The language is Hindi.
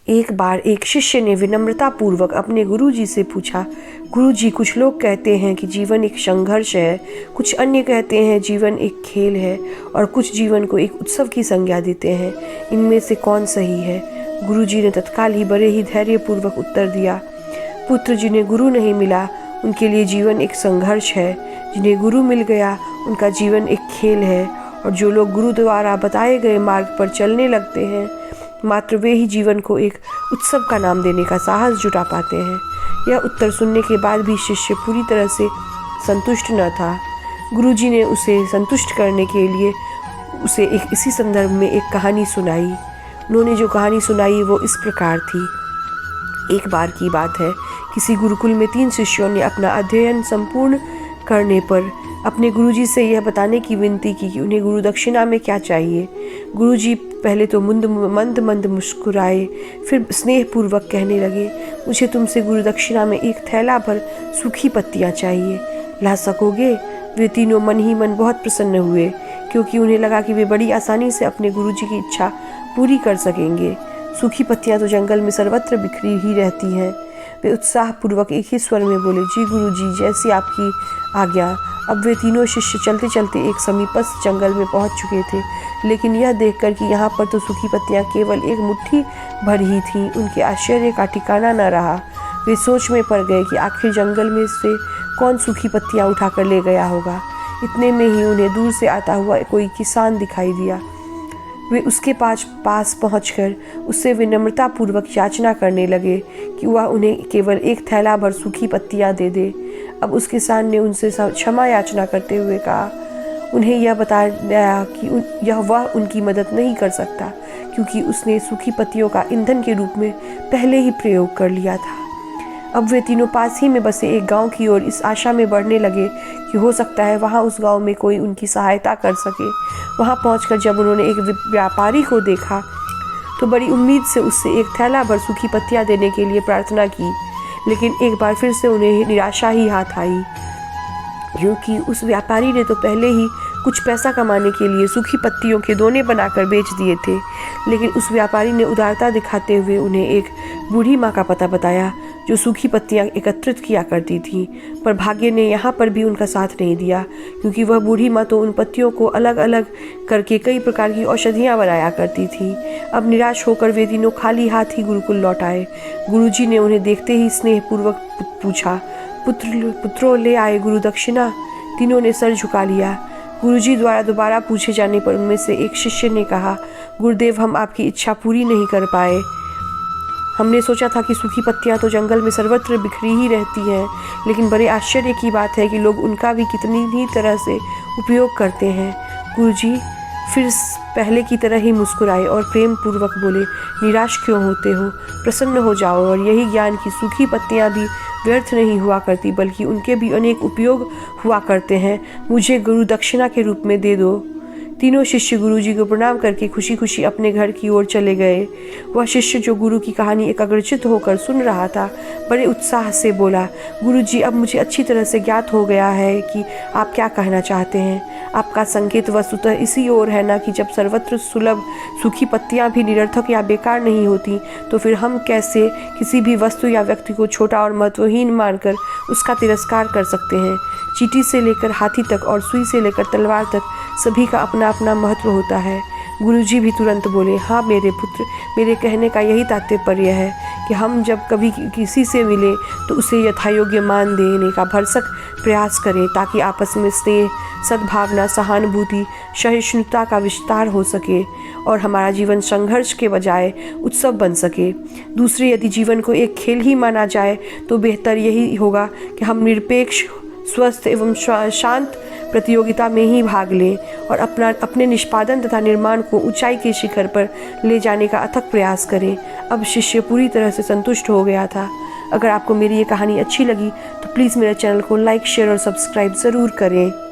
एक बार एक शिष्य ने विनम्रता पूर्वक अपने गुरुजी से पूछा, गुरुजी, कुछ लोग कहते हैं कि जीवन एक संघर्ष है, कुछ अन्य कहते हैं जीवन एक खेल है और कुछ जीवन को एक उत्सव की संज्ञा देते हैं। इनमें से कौन सही है? गुरुजी ने तत्काल ही बड़े ही धैर्यपूर्वक उत्तर दिया, पुत्र, जिन्हें गुरु नहीं मिला उनके लिए जीवन एक संघर्ष है, जिन्हें गुरु मिल गया उनका जीवन एक खेल है, और जो लोग गुरु द्वारा बताए गए मार्ग पर चलने लगते हैं मात्र वे ही जीवन को एक उत्सव का नाम देने का साहस जुटा पाते हैं। यह उत्तर सुनने के बाद भी शिष्य पूरी तरह से संतुष्ट न था। गुरुजी ने उसे संतुष्ट करने के लिए उसे इसी संदर्भ में एक कहानी सुनाई। उन्होंने जो कहानी सुनाई वो इस प्रकार थी। एक बार की बात है, किसी गुरुकुल में 3 शिष्यों ने अपना अध्ययन संपूर्ण करने पर अपने गुरुजी से यह बताने की विनती की कि उन्हें गुरु दक्षिणा में क्या चाहिए। गुरुजी पहले तो मंद मंद मुस्कुराए, फिर स्नेहपूर्वक कहने लगे, मुझे तुमसे गुरु दक्षिणा में एक थैला भर सूखी पत्तियाँ चाहिए, ला सकोगे? वे तीनों मन ही मन बहुत प्रसन्न हुए, क्योंकि उन्हें लगा कि वे बड़ी आसानी से अपने गुरुजी की इच्छा पूरी कर सकेंगे। सूखी पत्तियाँ तो जंगल में सर्वत्र बिखरी ही रहती हैं। वे उत्साहपूर्वक एक ही स्वर में बोले, जी गुरुजी, जैसी आपकी आज्ञा। अब वे तीनों शिष्य चलते चलते एक समीपस्थ जंगल में पहुंच चुके थे, लेकिन यह देखकर कि यहाँ पर तो सूखी पत्तियाँ केवल एक मुट्ठी भर ही थीं, उनके आश्चर्य का ठिकाना न रहा। वे सोच में पड़ गए कि आखिर जंगल में से कौन सूखी पत्तियाँ उठाकर ले गया होगा। इतने में ही उन्हें दूर से आता हुआ कोई किसान दिखाई दिया। वे उसके पास पहुंचकर उससे विनम्रतापूर्वक याचना करने लगे कि वह उन्हें केवल एक थैला भर सूखी पत्तियाँ दे दे। अब उस किसान ने उनसे क्षमा याचना करते हुए कहा, उन्हें यह बताया कि वह उनकी मदद नहीं कर सकता, क्योंकि उसने सूखी पत्तियों का ईंधन के रूप में पहले ही प्रयोग कर लिया था। अब वे तीनों पास ही में बसे एक गांव की ओर इस आशा में बढ़ने लगे कि हो सकता है वहां उस गांव में कोई उनकी सहायता कर सके। वहां पहुंचकर जब उन्होंने एक व्यापारी को देखा तो बड़ी उम्मीद से उससे एक थैला भर सूखी पत्तियां देने के लिए प्रार्थना की, लेकिन एक बार फिर से उन्हें निराशा ही हाथ आई, क्योंकि उस व्यापारी ने तो पहले ही कुछ पैसा कमाने के लिए सूखी पत्तियों के दोने बनाकर बेच दिए थे। लेकिन उस व्यापारी ने उदारता दिखाते हुए उन्हें एक बूढ़ी माँ का पता बताया जो सूखी पत्तियाँ एकत्रित किया करती थी। पर भाग्य ने यहाँ पर भी उनका साथ नहीं दिया, क्योंकि वह बूढ़ी माँ तो उन पत्तियों को अलग अलग करके कई प्रकार की औषधियाँ बनाया करती थी। अब निराश होकर वे तीनों खाली हाथ ही गुरुकुल लौट आए। गुरुजी ने उन्हें देखते ही स्नेहपूर्वक पूछा, पुत्रों ले आए गुरु दक्षिणा? तीनों ने सर झुका लिया। गुरुजी द्वारा दोबारा पूछे जाने पर उनमें से एक शिष्य ने कहा, गुरुदेव, हम आपकी इच्छा पूरी नहीं कर पाए। हमने सोचा था कि सूखी पत्तियां तो जंगल में सर्वत्र बिखरी ही रहती हैं, लेकिन बड़े आश्चर्य की बात है कि लोग उनका भी कितनी ही तरह से उपयोग करते हैं। गुरुजी फिर पहले की तरह ही मुस्कुराए और प्रेम पूर्वक बोले, निराश क्यों होते हो? प्रसन्न हो जाओ और यही ज्ञान कि सूखी पत्तियां भी व्यर्थ नहीं हुआ करती, बल्कि उनके भी अनेक उपयोग हुआ करते हैं, मुझे गुरु दक्षिणा के रूप में दे दो। तीनों शिष्य गुरुजी को प्रणाम करके खुशी खुशी अपने घर की ओर चले गए। वह शिष्य जो गुरु की कहानी एकाग्रचित होकर सुन रहा था, बड़े उत्साह से बोला, गुरुजी, अब मुझे अच्छी तरह से ज्ञात हो गया है कि आप क्या कहना चाहते हैं। आपका संकेत वस्तुतः इसी ओर है ना कि जब सर्वत्र सुलभ सूखी पत्तियां भी निरर्थक या बेकार नहीं होती, तो फिर हम कैसे किसी भी वस्तु या व्यक्ति को छोटा और महत्वहीन मानकर उसका तिरस्कार कर सकते हैं। चींटी से लेकर हाथी तक और सुई से लेकर तलवार तक सभी का अपना अपना महत्व होता है। गुरुजी भी तुरंत बोले, हाँ मेरे पुत्र, मेरे कहने का यही तात्पर्य है कि हम जब कभी किसी से मिले तो उसे यथायोग्य मान देने का भरसक प्रयास करें, ताकि आपस में स्नेह, सद्भावना, सहानुभूति, सहिष्णुता का विस्तार हो सके और हमारा जीवन संघर्ष के बजाय उत्सव बन सके। दूसरे, यदि जीवन को एक खेल ही माना जाए तो बेहतर यही होगा कि हम निरपेक्ष, स्वस्थ एवं शांत प्रतियोगिता में ही भाग लें और अपने निष्पादन तथा निर्माण को ऊंचाई के शिखर पर ले जाने का अथक प्रयास करें। अब शिष्य पूरी तरह से संतुष्ट हो गया था। अगर आपको मेरी ये कहानी अच्छी लगी तो प्लीज़ मेरे चैनल को लाइक, शेयर और सब्सक्राइब ज़रूर करें।